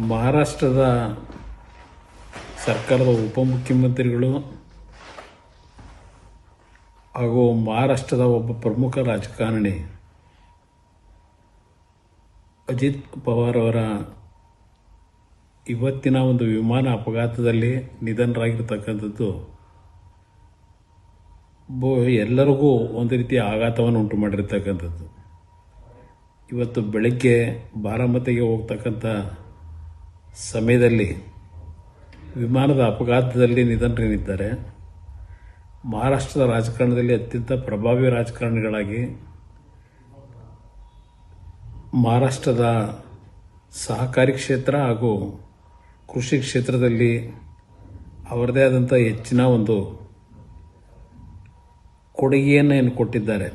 ಮಹಾರಾಷ್ಟ್ರದ ಸರ್ಕಾರದ ಉಪಮುಖ್ಯಮಂತ್ರಿಗಳು ಹಾಗೂ ಮಹಾರಾಷ್ಟ್ರದ ಒಬ್ಬ ಪ್ರಮುಖ ರಾಜಕಾರಣಿ ಅಜಿತ್ ಪವಾರ್ ಅವರ ಇವತ್ತಿನ ಒಂದು ವಿಮಾನ ಅಪಘಾತದಲ್ಲಿ ನಿಧನರಾಗಿರ್ತಕ್ಕಂಥದ್ದು ಎಲ್ಲರಿಗೂ ಒಂದು ರೀತಿಯ ಆಘಾತವನ್ನು ಉಂಟು ಮಾಡಿರ್ತಕ್ಕಂಥದ್ದು. ಇವತ್ತು ಬೆಳಗ್ಗೆ ಬಾರಾಮತಿಗೆ ಹೋಗ್ತಕ್ಕಂಥ ಸಮಯದಲ್ಲಿ ವಿಮಾನದ ಅಪಘಾತದಲ್ಲಿ ನಿಧನರಾಗಿದ್ದಾರೆ. ಮಹಾರಾಷ್ಟ್ರದ ರಾಜಕಾರಣದಲ್ಲಿ ಅತ್ಯಂತ ಪ್ರಭಾವಿ ರಾಜಕಾರಣಿಗಳಾಗಿ ಮಹಾರಾಷ್ಟ್ರದ ಸಹಕಾರಿ ಕ್ಷೇತ್ರ ಹಾಗೂ ಕೃಷಿ ಕ್ಷೇತ್ರದಲ್ಲಿ ಅವರದೇ ಆದಂಥ ಹೆಚ್ಚಿನ ಒಂದು ಕೊಡುಗೆಯನ್ನು ಕೊಟ್ಟಿದ್ದಾರೆ.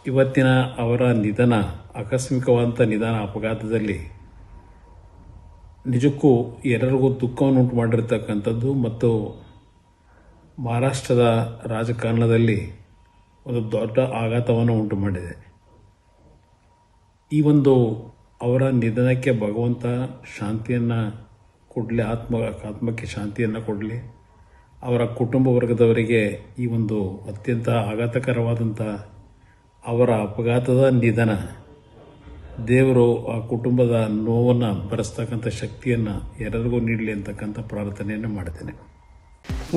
ಇವತ್ತಿನ ಅವರ ನಿಧನ, ಆಕಸ್ಮಿಕವಾದಂಥ ನಿಧನ ಅಪಘಾತದಲ್ಲಿ ನಿಜಕ್ಕೂ ಎಲ್ಲರಿಗೂ ದುಃಖವನ್ನು ಉಂಟು ಮಾಡಿರ್ತಕ್ಕಂಥದ್ದು ಮತ್ತು ಮಹಾರಾಷ್ಟ್ರದ ರಾಜಕಾರಣದಲ್ಲಿ ಒಂದು ದೊಡ್ಡ ಆಘಾತವನ್ನು ಉಂಟು ಮಾಡಿದೆ. ಈ ಒಂದು ಅವರ ನಿಧನಕ್ಕೆ ಭಗವಂತ ಶಾಂತಿಯನ್ನು ಕೊಡಲಿ, ಆತ್ಮಕ್ಕೆ ಶಾಂತಿಯನ್ನು ಕೊಡಲಿ. ಅವರ ಕುಟುಂಬ ವರ್ಗದವರಿಗೆ ಈ ಒಂದು ಅತ್ಯಂತ ಆಘಾತಕರವಾದಂಥ ಅವರ ಅಪಘಾತದ ನಿಧನ ದೇವರು ಆ ಕುಟುಂಬದ ನೋವನ್ನು ಭರಿಸ್ತಕ್ಕಂಥ ಶಕ್ತಿಯನ್ನು ಎಲ್ಲರಿಗೂ ನೀಡಲಿ ಅಂತಕ್ಕಂಥ ಪ್ರಾರ್ಥನೆಯನ್ನು ಮಾಡ್ತೇನೆ.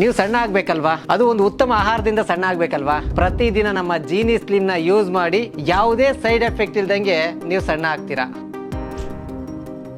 ನೀವು ಸಣ್ಣ ಆಗ್ಬೇಕಲ್ವಾ? ಅದು ಒಂದು ಉತ್ತಮ ಆಹಾರದಿಂದ ಸಣ್ಣ ಆಗ್ಬೇಕಲ್ವಾ? ಪ್ರತಿದಿನ ನಮ್ಮ ಜೀನಿ ಸ್ಲಿಮ್ನ ಯೂಸ್ ಮಾಡಿ ಯಾವುದೇ ಸೈಡ್ ಎಫೆಕ್ಟ್ ಇಲ್ದಂಗೆ ನೀವು ಸಣ್ಣ ಆಗ್ತೀರಾ.